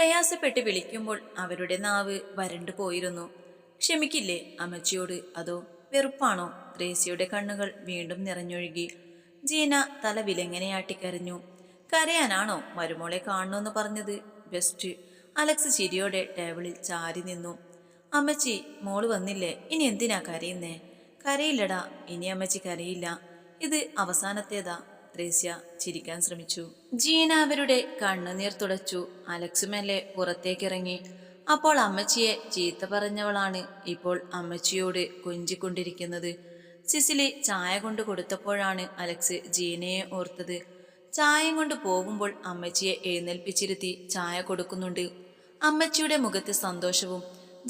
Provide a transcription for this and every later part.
പ്രയാസപ്പെട്ട് വിളിക്കുമ്പോൾ അവരുടെ നാവ് വരണ്ടു പോയിരുന്നു. ക്ഷമിക്കില്ലേ അമ്മച്ചിയോട്, അതോ വെറുപ്പാണോ? ത്രേസ്യയുടെ കണ്ണുകൾ വീണ്ടും നിറഞ്ഞൊഴുകി. ജീന തല വിലങ്ങനെയാട്ടിക്കരഞ്ഞു. കരയാനാണോ മരുമോളെ കാണണമെന്ന് പറഞ്ഞത്? ബെസ്റ്റ്. അലക്സ് ചിരിയോടെ ടേബിളിൽ ചാരി നിന്നു. അമ്മച്ചി, മോള് വന്നില്ലേ, ഇനി എന്തിനാ കരയുന്നേ? കരയില്ലടാ, ഇനി അമ്മച്ചി കരയില്ല. ഇത് അവസാനത്തേതാ. ത്രേസ്യ ചിരിക്കാൻ ശ്രമിച്ചു. ജീന അവരുടെ കണ്ണുനീർ തുടച്ചു. അലക്സ് മെല്ലെ പുറത്തേക്കിറങ്ങി. അപ്പോൾ അമ്മച്ചിയെ ചീത്ത പറഞ്ഞവളാണ് ഇപ്പോൾ അമ്മച്ചിയോട് കൊഞ്ചിക്കൊണ്ടിരിക്കുന്നത്. സിസിലി ചായ കൊണ്ട് കൊടുത്തപ്പോഴാണ് അലക്സ് ജീനയെ ഓർത്തത്. ചായയും കൊണ്ട് പോകുമ്പോൾ അമ്മച്ചിയെ എഴുന്നേൽപ്പിച്ചിരുത്തി ചായ കൊടുക്കുന്നുണ്ട്. അമ്മച്ചിയുടെ മുഖത്തെ സന്തോഷവും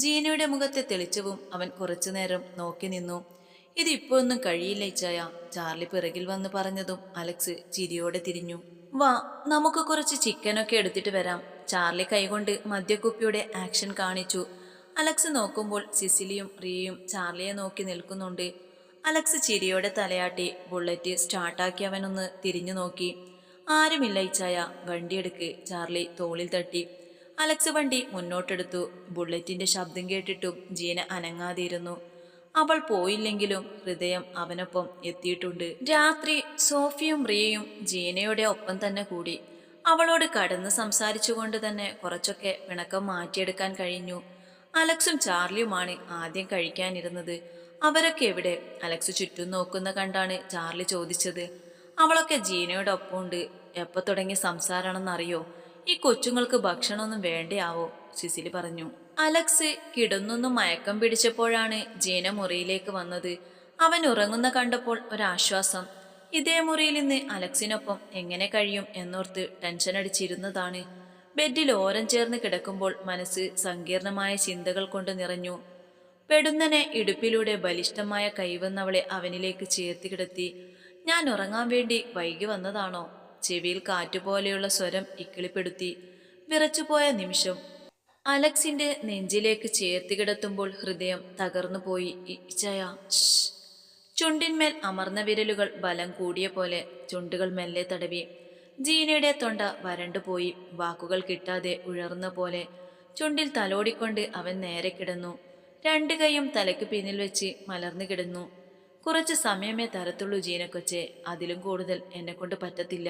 ജീനയുടെ മുഖത്തെ തെളിച്ചവും അവൻ കുറച്ചുനേരം നോക്കി നിന്നു. ഇതിപ്പോ ഒന്നും കഴിയില്ല ഇച്ചായ, ചാർലി പിറകിൽ വന്ന് പറഞ്ഞതും അലക്സ് ചിരിയോടെ തിരിഞ്ഞു. വാ, നമുക്ക് കുറച്ച് ചിക്കനൊക്കെ എടുത്തിട്ട് വരാം. ചാർലി കൈകൊണ്ട് മദ്യക്കുപ്പിയുടെ ആക്ഷൻ കാണിച്ചു. അലക്സ് നോക്കുമ്പോൾ സിസിലിയും റിയയും ചാർലിയെ നോക്കി നിൽക്കുന്നുണ്ട്. അലക്സ് ചിരിയോടെ തലയാട്ടി ബുള്ളറ്റ് സ്റ്റാർട്ടാക്കി അവനൊന്ന് തിരിഞ്ഞു നോക്കി. ആരുമില്ല ഇച്ചായ, വണ്ടിയെടുക്ക്. ചാർലി തോളിൽ തട്ടി. അലക്സ് വണ്ടി മുന്നോട്ടെടുത്തു. ബുള്ളറ്റിന്റെ ശബ്ദം കേട്ടിട്ടും ജീന അനങ്ങാതിരുന്നു. അവൾ പോയില്ലെങ്കിലും ഹൃദയം അവനൊപ്പം എത്തിയിട്ടുണ്ട്. രാത്രി സോഫിയും റിയയും ജീനയുടെ ഒപ്പം തന്നെ കൂടി. അവളോട് കടന്ന് സംസാരിച്ചുകൊണ്ട് തന്നെ കുറച്ചൊക്കെ പിണക്കം മാറ്റിയെടുക്കാൻ കഴിഞ്ഞു. അലക്സും ചാർലിയുമാണ് ആദ്യം കഴിക്കാനിരുന്നത്. അവരൊക്കെ എവിടെ? അലക്സ് ചുറ്റും നോക്കുന്ന കണ്ടാണ് ചാർലി ചോദിച്ചത്. അവളൊക്കെ ജീനയുടെ ഒപ്പമുണ്ട്. എപ്പോ തുടങ്ങിയ സംസാരമാണെന്നറിയോ? ഈ കൊച്ചുങ്ങൾക്ക് ഭക്ഷണമൊന്നും വേണ്ടയാവോ? സിസിലി പറഞ്ഞു. അലക്സ് കിടന്നൊന്നും മയക്കം പിടിച്ചപ്പോഴാണ് ജീന മുറിയിലേക്ക് വന്നത്. അവൻ ഉറങ്ങുന്ന കണ്ടപ്പോൾ ഒരാശ്വാസം. ഇതേ മുറിയിൽ നിന്ന് അലക്സിനൊപ്പം എങ്ങനെ കഴിയും എന്നോർത്ത് ടെൻഷൻ അടിച്ചിരുന്നതാണ്. ബെഡിൽ ഓരം ചേർന്ന് കിടക്കുമ്പോൾ മനസ്സ് സങ്കീർണമായ ചിന്തകൾ കൊണ്ട് നിറഞ്ഞു. പെടുന്നനെ ഇടുപ്പിലൂടെ ബലിഷ്ഠമായ കൈവന്നവളെ അവനിലേക്ക് ചേർത്തി കിടത്തി. ഞാൻ ഉറങ്ങാൻ വേണ്ടി വൈകി വന്നതാണോ? ചെവിയിൽ കാറ്റുപോലെയുള്ള സ്വരം ഇക്കിളിപ്പെടുത്തി. വിറച്ചുപോയ നിമിഷം. അലക്സിന്റെ നെഞ്ചിലേക്ക് ചേർത്തി കിടത്തുമ്പോൾ ഹൃദയം തകർന്നുപോയി. ഇച്ചയ. ചുണ്ടിന്മേൽ അമർന്ന വിരലുകൾ ബലം കൂടിയ പോലെ ചുണ്ടുകൾ മെല്ലെ തടവി. ജീനയുടെ തൊണ്ട വരണ്ടുപോയി. വാക്കുകൾ കിട്ടാതെ ഉഴർന്ന പോലെ ചുണ്ടിൽ തലോടിക്കൊണ്ട് അവൻ നേരെ കിടന്നു. രണ്ടു കൈയും തലയ്ക്ക് പിന്നിൽ വെച്ച് മലർന്നു കിടന്നു. കുറച്ച് സമയമേ തരത്തുള്ളൂ ജീനക്കൊച്ചെ, അതിലും കൂടുതൽ എന്നെ കൊണ്ട് പറ്റത്തില്ല.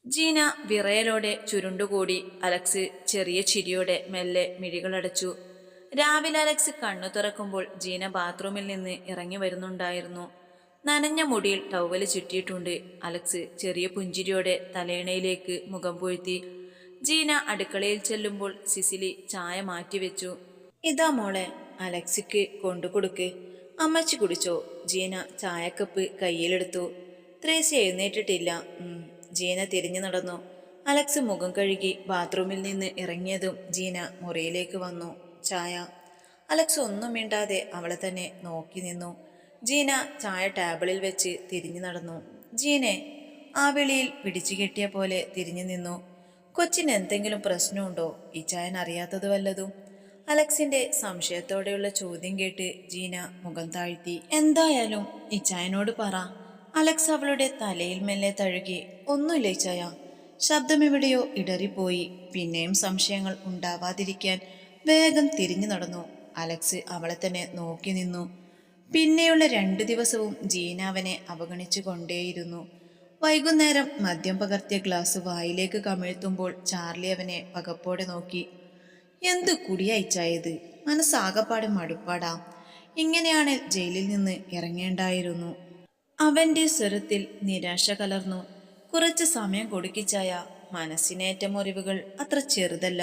ജീന വിറയലോടെ ചുരുണ്ടുകൂടി. അലക്സ് ചെറിയ ചിരിയോടെ മെല്ലെ മിഴികളടച്ചു. രാവിലെ അലക്സ് കണ്ണു തുറക്കുമ്പോൾ ജീന ബാത്റൂമിൽ നിന്ന് ഇറങ്ങി വരുന്നുണ്ടായിരുന്നു. നനഞ്ഞ മുടിയിൽ ടവല് ചുറ്റിയിട്ടുണ്ട്. അലക്സ് ചെറിയ പുഞ്ചിരിയോടെ തലയിണയിലേക്ക് മുഖം പൊഴുത്തി. ജീന അടുക്കളയിൽ ചെല്ലുമ്പോൾ സിസിലി ചായ മാറ്റിവെച്ചു. ഇതാ മോളെ, അലക്സിക്ക് കൊണ്ടുകൊടുക്ക്. അമ്മച്ചി കുടിച്ചോ? ജീന ചായക്കപ്പ് കയ്യിലെടുത്തു. ത്രേസ്യ എഴുന്നേറ്റിട്ടില്ല. ജീന തിരിഞ്ഞു നടന്നു. അലക്സ് മുഖം കഴുകി ബാത്റൂമിൽ നിന്ന് ഇറങ്ങിയതും ജീന മുറിയിലേക്ക് വന്നു. ചായ. അലക്സ് ഒന്നും മിണ്ടാതെ അവളെ തന്നെ നോക്കി നിന്നു. ജീന ചായ ടേബിളിൽ വെച്ച് തിരിഞ്ഞു നടന്നു. ജീനെ ആ വിളിയിൽ പിടിച്ചു കെട്ടിയ പോലെ തിരിഞ്ഞു നിന്നു. കൊച്ചിന് എന്തെങ്കിലും പ്രശ്നമുണ്ടോ? ഈ ചായൻ അറിയാത്തത് വല്ലതും? അലക്സിന്റെ സംശയത്തോടെയുള്ള ചോദ്യം കേട്ട് ജീന മുഖം താഴ്ത്തി. എന്തായാലും ഇച്ചായനോട് പറ. അലക്സ് അവളുടെ തലയിൽ മെല്ലെ തഴുകി. ഒന്നുമില്ല ഇച്ചായ. ശബ്ദം എവിടെയോ ഇടറിപ്പോയി. പിന്നെയും സംശയങ്ങൾ ഉണ്ടാവാതിരിക്കാൻ വേഗം തിരിഞ്ഞു നടന്നു. അലക്സ് അവളെ തന്നെ നോക്കി നിന്നു. പിന്നെയുള്ള 2 ദിവസവും ജീന അവനെ അവഗണിച്ചു കൊണ്ടേയിരുന്നു. വൈകുന്നേരം മദ്യം പകർത്തിയ ഗ്ലാസ് വായിലേക്ക് കമിഴ്ത്തുമ്പോൾ ചാർലി അവനെ പകപ്പോടെ നോക്കി. എന്ത് കുടിയയച്ചായത്? മനസ്സാകപ്പാടെ മടുപ്പാടാ. ഇങ്ങനെയാണ് ജയിലിൽ നിന്ന് ഇറങ്ങേണ്ടായിരുന്നു. അവന്റെ സ്വരത്തിൽ നിരാശ കലർന്നു. കുറച്ച് സമയം കൊടുക്കിച്ചായ. മനസ്സിനേറ്റ മുറിവുകൾ അത്ര ചെറുതല്ല.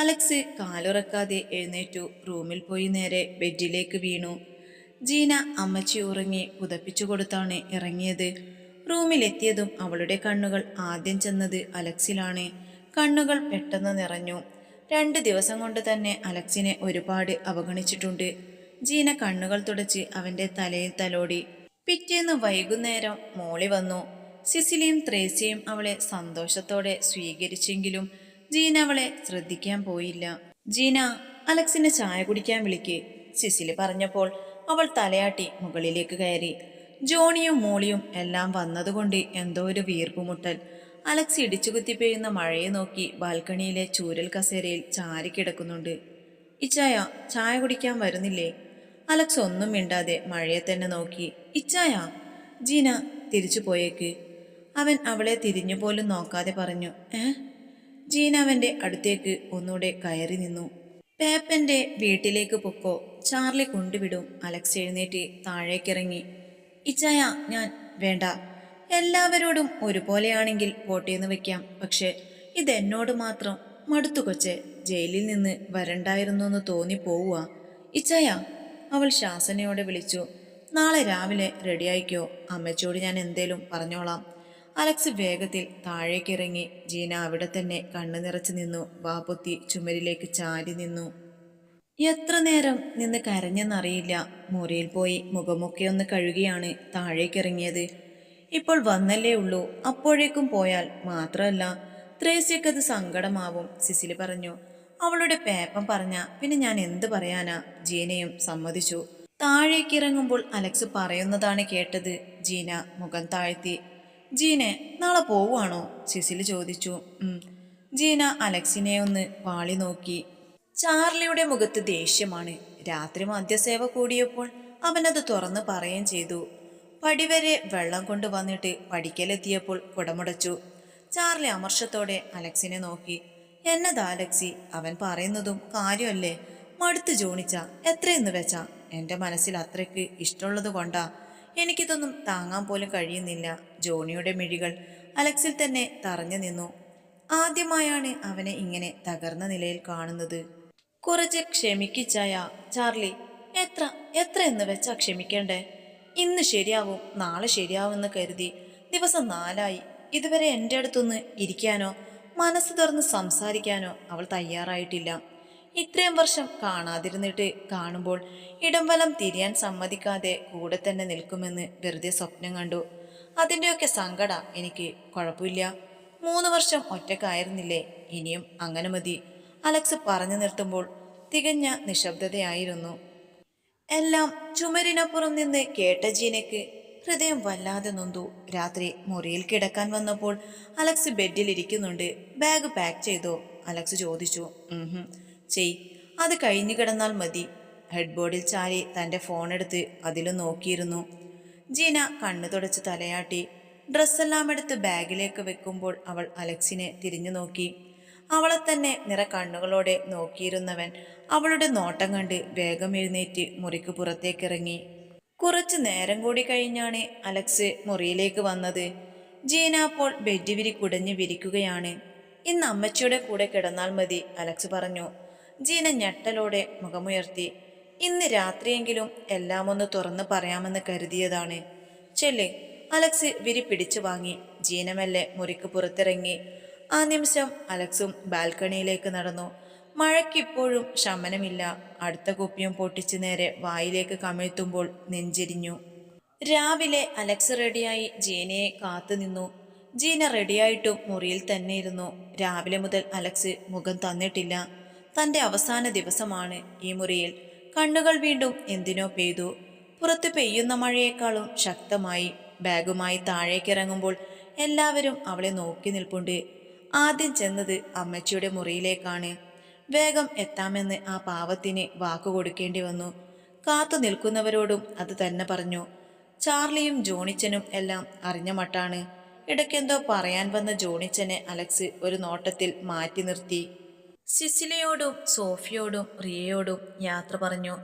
അലക്സ് കാലുറക്കാതെ എഴുന്നേറ്റു. റൂമിൽ പോയി നേരെ ബെഡിലേക്ക് വീണു. ജീന അമ്മച്ചി ഉറങ്ങി പുതപ്പിച്ചു കൊടുത്താണ് ഇറങ്ങിയത്. റൂമിലെത്തിയതും അവളുടെ കണ്ണുകൾ ആദ്യം ചെന്നത് അലക്സിലാണ്. കണ്ണുകൾ പെട്ടെന്ന് നിറഞ്ഞു. 2 ദിവസം കൊണ്ട് തന്നെ അലക്സിനെ ഒരുപാട് അവഗണിച്ചിട്ടുണ്ട്. ജീന കണ്ണുകൾ തുടച്ച് അവന്റെ തലയിൽ തലോടി. പിറ്റേന്ന് വൈകുന്നേരം മോളി വന്നു. സിസിലിയും ത്രേസ്യയും അവളെ സന്തോഷത്തോടെ സ്വീകരിച്ചെങ്കിലും ജീന അവളെ ശ്രദ്ധിക്കാൻ പോയില്ല. ജീന, അലക്സിനെ ചായ കുടിക്കാൻ വിളിക്ക്, സിസിലി പറഞ്ഞപ്പോൾ അവൾ തലയാട്ടി മുകളിലേക്ക് കയറി. ജോണിയും മോളിയും എല്ലാം വന്നതുകൊണ്ട് എന്തോ ഒരു വീർപ്പുമുട്ടൽ. അലക്സ് ഇടിച്ചുകുത്തി പെയ്യുന്ന മഴയെ നോക്കി ബാൽക്കണിയിലെ ചൂരൽ കസേരയിൽ ചാരിക്കിടക്കുന്നുണ്ട്. ഇച്ചായ, ചായ കുടിക്കാൻ വരുന്നില്ലേ? അലക്സ് ഒന്നും മിണ്ടാതെ മഴയെ തന്നെ നോക്കി. ഇച്ചായ, ജീന തിരിച്ചു പോയേക്ക്. അവൻ അവളെ തിരിഞ്ഞു പോലും നോക്കാതെ പറഞ്ഞു. ജീന അവൻ്റെ അടുത്തേക്ക് ഒന്നുകൂടെ കയറി നിന്നു. പേപ്പൻ്റെ വീട്ടിലേക്ക് പൊക്കോ, ചാർലി കൊണ്ടുവിടും. അലക്സ് എഴുന്നേറ്റ് താഴേക്കിറങ്ങി. ഇച്ചായ, ഞാൻ വേണ്ട. എല്ലാവരോടും ഒരുപോലെയാണെങ്കിൽ പോട്ടേന്ന് വെക്കാം. പക്ഷെ ഇതെന്നോട് മാത്രം മടുത്തു കൊച്ചെ. ജയിലിൽ നിന്ന് വരണ്ടായിരുന്നു എന്ന് തോന്നിപ്പോവുക. ഇച്ചായ, അവൾ ശാസനയോടെ വിളിച്ചു. നാളെ രാവിലെ റെഡിയായിക്കോ. അമ്മച്ചോട് ഞാൻ എന്തേലും പറഞ്ഞോളാം. അലക്സ് വേഗത്തിൽ താഴേക്കിറങ്ങി. ജീന അവിടെ തന്നെ കണ്ണു നിറച്ചു നിന്നു. വാപ്പൊത്തി ചുമരിലേക്ക് ചാരി നിന്നു. എത്ര നേരം നിന്ന് കരഞ്ഞെന്നറിയില്ല. മുറിയിൽ പോയി മുഖമൊക്കെ ഒന്ന് കഴുകിയാണ് താഴേക്കിറങ്ങിയത്. ഇപ്പോൾ വന്നല്ലേ ഉള്ളൂ, അപ്പോഴേക്കും പോയാൽ മാത്രമല്ല ത്രേസ്യക്കത് സങ്കടമാവും, സിസിലി പറഞ്ഞു. അവളുടെ പേപ്പൻ പറഞ്ഞ പിന്നെ ഞാൻ എന്ത് പറയാനാ? ജീനയും സമ്മതിച്ചു. താഴേക്കിറങ്ങുമ്പോൾ അലക്സ് പറയുന്നതാണ് കേട്ടത്. ജീന മുഖം താഴ്ത്തി. ജീനെ, നാളെ പോവുകയാണോ? സിസിലി ചോദിച്ചു. ജീന അലക്സിനെ ഒന്ന് പാളി നോക്കി. ചാർലിയുടെ മുഖത്ത് ദേഷ്യമാണ്. രാത്രി മദ്യസേവ കൂടിയപ്പോൾ അവനത് തുറന്ന് പറയുകയും ചെയ്തു. പടിവരെ വെള്ളം കൊണ്ട് വന്നിട്ട് പഠിക്കലെത്തിയപ്പോൾ കുടമുടച്ചു. ചാർലി അമർഷത്തോടെ അലക്സിനെ നോക്കി. എന്നതാ അലക്സി, അവൻ പറയുന്നതും കാര്യമല്ലേ? മടുത്ത് ജോണിച്ച. എത്രയെന്ന് വെച്ചാ? എൻ്റെ മനസ്സിൽ അത്രയ്ക്ക് ഇഷ്ടമുള്ളത് കൊണ്ടാ. എനിക്കിതൊന്നും താങ്ങാൻ പോലും കഴിയുന്നില്ല. ജോണിയുടെ മിഴികൾ അലക്സിൽ തന്നെ തറഞ്ഞു നിന്നു. ആദ്യമായാണ് അവനെ ഇങ്ങനെ തകർന്ന നിലയിൽ കാണുന്നത്. കുറച്ച് ക്ഷമിക്കിച്ചായ. ചാർലി, എത്ര എന്ന് വെച്ചാ ക്ഷമിക്കേണ്ടേ? ഇന്ന് ശരിയാവും, നാളെ ശരിയാവുമെന്ന് കരുതി ദിവസം 4ആയി. ഇതുവരെ എൻ്റെ അടുത്തൊന്ന് ഇരിക്കാനോ മനസ്സ് തുറന്ന് സംസാരിക്കാനോ അവൾ തയ്യാറായിട്ടില്ല. ഇത്രയും വർഷം കാണാതിരുന്നിട്ട് കാണുമ്പോൾ ഇടം വലം തിരിയാൻ സമ്മതിക്കാതെ കൂടെ തന്നെ നിൽക്കുമെന്ന് വെറുതെ സ്വപ്നം കണ്ടു. അതിൻ്റെയൊക്കെ സങ്കട എനിക്ക്. കുഴപ്പമില്ല, 3 വർഷം ഒറ്റക്കായിരുന്നില്ലേ, ഇനിയും അങ്ങനെ മതി. അലക്സ് പറഞ്ഞു നിർത്തുമ്പോൾ തികഞ്ഞ നിശബ്ദതയായിരുന്നു. എല്ലാം ചുമരിനപ്പുറം നിന്ന് കേട്ട ജീനയ്ക്ക് ഹൃദയം വല്ലാതെ നൊന്തു. രാത്രി മുറിയിൽ കിടക്കാൻ വന്നപ്പോൾ അലക്സ് ബെഡിലിരിക്കുന്നുണ്ട്. ബാഗ് പാക്ക് ചെയ്തോ? അലക്സ് ചോദിച്ചു. ചെയ്, അത് കഴിഞ്ഞു കിടന്നാൽ മതി. ഹെഡ് ബോർഡിൽ ചാരി തൻ്റെ ഫോണെടുത്ത് അതിലും നോക്കിയിരുന്നു. ജീന കണ്ണു തുടച്ച് തലയാട്ടി. ഡ്രസ്സെല്ലാം എടുത്ത് ബാഗിലേക്ക് വെക്കുമ്പോൾ അവൾ അലക്സിനെ തിരിഞ്ഞു നോക്കി. അവളെ തന്നെ നിറ കണ്ണുകളോടെ നോക്കിയിരുന്നവൻ അവളുടെ നോട്ടം കണ്ട് വേഗം എഴുന്നേറ്റ് മുറിക്ക് പുറത്തേക്കിറങ്ങി. കുറച്ചു നേരം കൂടി കഴിഞ്ഞാണ് അലക്സ് മുറിയിലേക്ക് വന്നത്. ജീന അപ്പോൾ ബെഡ് കുടഞ്ഞു വിരിക്കുകയാണ്. ഇന്ന് അമ്മച്ചിയുടെ കൂടെ കിടന്നാൽ മതി, അലക്സ് പറഞ്ഞു. ജീന ഞെട്ടലോടെ മുഖമുയർത്തി. ഇന്ന് രാത്രിയെങ്കിലും എല്ലാം ഒന്ന് തുറന്ന് പറയാമെന്ന് കരുതിയതാണ്. ചെല്ല്. അലക്സ് വിരി പിടിച്ചു വാങ്ങി. ജീന മെല്ലെ മുറിക്ക് പുറത്തിറങ്ങി. ആ നിമിഷം അലക്സും ബാൽക്കണിയിലേക്ക് നടന്നു. മഴയ്ക്കിപ്പോഴും ശമനമില്ല. അടുത്ത കുപ്പിയും പൊട്ടിച്ച് നേരെ വായിലേക്ക് കമിഴ്ത്തുമ്പോൾ നെഞ്ചിരിഞ്ഞു. രാവിലെ അലക്സ് റെഡിയായി ജീനയെ കാത്തു നിന്നു. ജീന റെഡിയായിട്ടും മുറിയിൽ തന്നെ ഇരുന്നു. രാവിലെ മുതൽ അലക്സ് മുഖം തന്നിട്ടില്ല. തൻ്റെ അവസാന ദിവസമാണ് ഈ മുറിയിൽ. കണ്ണുകൾ വീണ്ടും എന്തിനോ പെയ്തു. പുറത്ത് പെയ്യുന്ന മഴയേക്കാളും ശക്തമായി. ബാഗുമായി താഴേക്കിറങ്ങുമ്പോൾ എല്ലാവരും അവളെ നോക്കി നിൽപ്പുണ്ട്. ആദ്യം ചെന്നത് അമ്മച്ചിയുടെ മുറിയിലേക്കാണ്. വേഗം എത്താമെന്ന് ആ പാവത്തിന് വാക്കു കൊടുക്കേണ്ടി വന്നു. കാത്തു നിൽക്കുന്നവരോടും അത് തന്നെ പറഞ്ഞു. ചാർലിയും ജോണിച്ചനും എല്ലാം അറിഞ്ഞ മട്ടാണ്. ഇടയ്ക്കെന്തോ പറയാൻ വന്ന ജോണിച്ചനെ അലക്സ് ഒരു നോട്ടത്തിൽ മാറ്റി നിർത്തി. സിസിലിയോടും സോഫിയോടും റിയയോടും യാത്ര പറഞ്ഞു.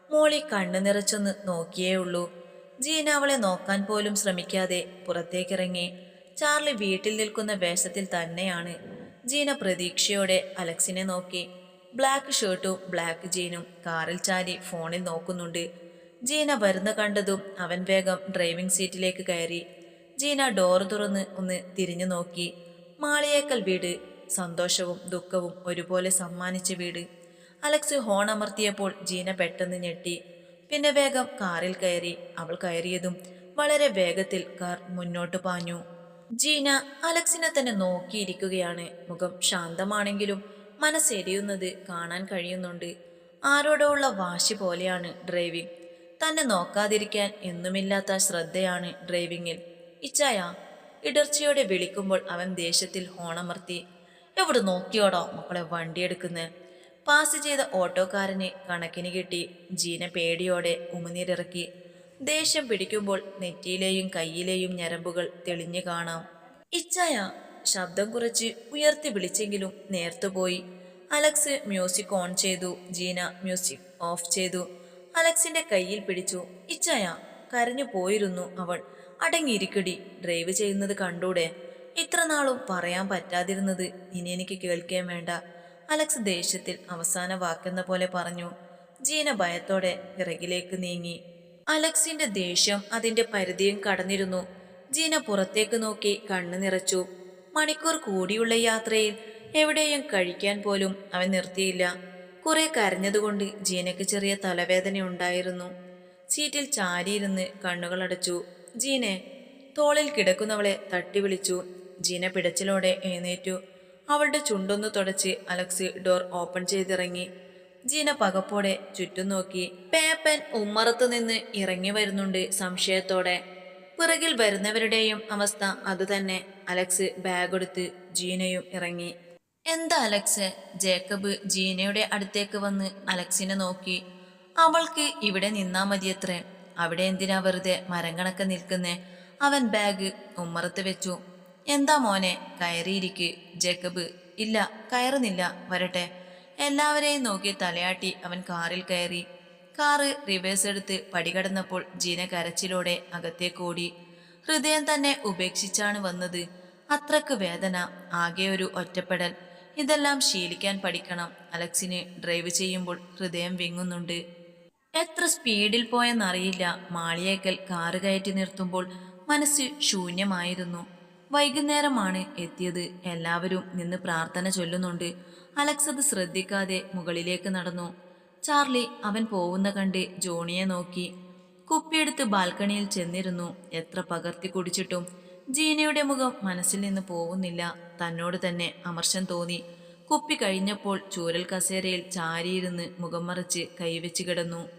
മോളി കണ്ണു നിറച്ചൊന്ന് നോക്കിയേ ഉള്ളൂ. ജീന അവളെ നോക്കാൻ പോലും ശ്രമിക്കാതെ പുറത്തേക്കിറങ്ങി. ചാർലി വീട്ടിൽ നിൽക്കുന്ന വേഷത്തിൽ തന്നെയാണ്. ജീന പ്രതീക്ഷയോടെ അലക്സിനെ നോക്കി. ബ്ലാക്ക് ഷർട്ടും ബ്ലാക്ക് ജീനും കാറിൽ ചാരി ഫോണിൽ നോക്കുന്നുണ്ട്. ജീന വരുന്ന കണ്ടതും അവൻ വേഗം ഡ്രൈവിംഗ് സീറ്റിലേക്ക് കയറി. ജീന ഡോർ തുറന്ന് ഒന്ന് തിരിഞ്ഞു നോക്കി. മാളിയേക്കൽ വീട്. സന്തോഷവും ദുഃഖവും ഒരുപോലെ സമ്മാനിച്ച വീട്. അലക്സ് ഹോൺ അമർത്തിയപ്പോൾ ജീന പെട്ടെന്ന് ഞെട്ടി. പിന്നെ വേഗം കാറിൽ കയറി. അവൾ കയറിയതും വളരെ വേഗത്തിൽ കാർ മുന്നോട്ട് പാഞ്ഞു. ജീന അലക്സിനെ തന്നെ നോക്കിയിരിക്കുകയാണ്. മുഖം ശാന്തമാണെങ്കിലും മനസ്സെരിയുന്നത് കാണാൻ കഴിയുന്നുണ്ട്. ആരോടോ ഉള്ള വാശി പോലെയാണ് ഡ്രൈവിംഗ്. തന്നെ നോക്കാതിരിക്കാൻ എന്നുമില്ലാത്ത ശ്രദ്ധയാണ് ഡ്രൈവിങ്ങിൽ. ഇച്ചായ, ഇടർച്ചയോടെ വിളിക്കുമ്പോൾ അവൻ ദേഷ്യത്തിൽ ഹോണമർത്തി. എവിടെ നോക്കിയോടോ മക്കളെ വണ്ടിയെടുക്കുന്നത്? പാസ് ചെയ്ത ഓട്ടോക്കാരന് കണക്കിന് കിട്ടി. ജീന പേടിയോടെ ഉമിനീരിറക്കി. ദേഷ്യം പിടിക്കുമ്പോൾ നെറ്റിയിലെയും കയ്യിലെയും ഞരമ്പുകൾ തെളിഞ്ഞു കാണാം. ഇച്ചായ, ശബ്ദം കുറച്ച് ഉയർത്തി വിളിച്ചെങ്കിലും നേർത്തുപോയി. അലക്സ് മ്യൂസിക് ഓൺ ചെയ്തു. ജീന മ്യൂസിക് ഓഫ് ചെയ്തു. അലക്സിന്റെ കയ്യിൽ പിടിച്ചു. ഇച്ചായ, കരഞ്ഞു പോയിരുന്നു അവൾ. അടങ്ങിയിരിക്കടി, ഡ്രൈവ് ചെയ്യുന്നത് കണ്ടൂടെ? ഇത്ര നാളും പറയാൻ പറ്റാതിരുന്നത് ഇനി എനിക്ക് കേൾക്കാൻ വേണ്ട. അലക്സ് ദേഷ്യത്തിൽ അവസാന വാക്കെന്ന പോലെ പറഞ്ഞു. ജീന ഭയത്തോടെ പിറകിലേക്ക് നീങ്ങി. അലക്സിന്റെ ദേഷ്യം അതിന്റെ പരിധിയും കടന്നിരുന്നു. ജീന പുറത്തേക്ക് നോക്കി കണ്ണു നിറച്ചു. മണിക്കൂർ കൂടിയുള്ള യാത്രയിൽ എവിടെയും കഴിക്കാൻ പോലും അവൻ നിർത്തിയില്ല. കുറെ കരഞ്ഞതുകൊണ്ട് ജീനയ്ക്ക് ചെറിയ തലവേദന ഉണ്ടായിരുന്നു. സീറ്റിൽ ചാരിയിരുന്ന് കണ്ണുകളടച്ചു. ജീനെ, തോളിൽ കിടക്കുന്നവളെ തട്ടി വിളിച്ചു. ജീന പിടച്ചിലോടെ എഴുന്നേറ്റു. അവളുടെ ചുണ്ടൊന്നു തുടച്ച് അലക്സ് ഡോർ ഓപ്പൺ ചെയ്തിറങ്ങി. ജീന പകപ്പോടെ ചുറ്റും നോക്കി. പേപ്പൻ ഉമ്മറത്തു നിന്ന് ഇറങ്ങി വരുന്നുണ്ട് സംശയത്തോടെ. പിറകിൽ വരുന്നവരുടെയും അവസ്ഥ അതുതന്നെ. അലക്സ് ബാഗെടുത്ത് ജീനയും ഇറങ്ങി. എന്താ അലക്സ്? ജേക്കബ് ജീനയുടെ അടുത്തേക്ക് വന്ന് അലക്സിനെ നോക്കി. അവൾക്ക് ഇവിടെ നിന്നാ മതിയത്രേ. അവിടെ എന്തിനാ വെറുതെ മരം കണക്കെ നിൽക്കുന്നേ? അവൻ ബാഗ് ഉമ്മറത്ത് വെച്ചു. എന്താ മോനെ, കയറിയിരിക്ക്. ജേക്കബ് ഇല്ല, കയറുന്നില്ല, വരട്ടെ. എല്ലാവരെയും നോക്കി തലയാട്ടി അവൻ കാറിൽ കയറി. കാറ് റിവേഴ്സ് എടുത്ത് പടി കടന്നപ്പോൾ ജീന കരച്ചിലോടെ അകത്തേക്കോടി. ഹൃദയം തന്നെ ഉപേക്ഷിച്ചാണ് വന്നത്. അത്രക്ക് വേദന, ആകെ ഒരു ഒറ്റപ്പെടൽ. ഇതെല്ലാം ശീലിക്കാൻ പഠിക്കണം. അലക്സിന് ഡ്രൈവ് ചെയ്യുമ്പോൾ ഹൃദയം വിങ്ങുന്നുണ്ട്. എത്ര സ്പീഡിൽ പോയെന്നറിയില്ല. മാളിയേക്കൽ കാറ് കയറ്റി നിർത്തുമ്പോൾ മനസ്സ് ശൂന്യമായിരുന്നു. വൈകുന്നേരമാണ് എത്തിയത്. എല്ലാവരും നിന്ന് പ്രാർത്ഥന ചൊല്ലുന്നുണ്ട്. അലക്സ് അത് ശ്രദ്ധിക്കാതെ മുകളിലേക്ക് നടന്നു. ചാർലി അവൻ പോവുന്ന കണ്ട് ജോണിയെ നോക്കി. കുപ്പിയെടുത്ത് ബാൽക്കണിയിൽ ചെന്നിരുന്നു. എത്ര പകർത്തി കുടിച്ചിട്ടും ജീനയുടെ മുഖം മനസ്സിൽ നിന്ന് പോകുന്നില്ല. തന്നോട് തന്നെ അമർഷം തോന്നി. കുപ്പി കഴിഞ്ഞപ്പോൾ ചൂരൽ കസേരയിൽ ചാരിയിരുന്ന് മുഖം മറച്ച് കൈവച്ച് കിടന്നു.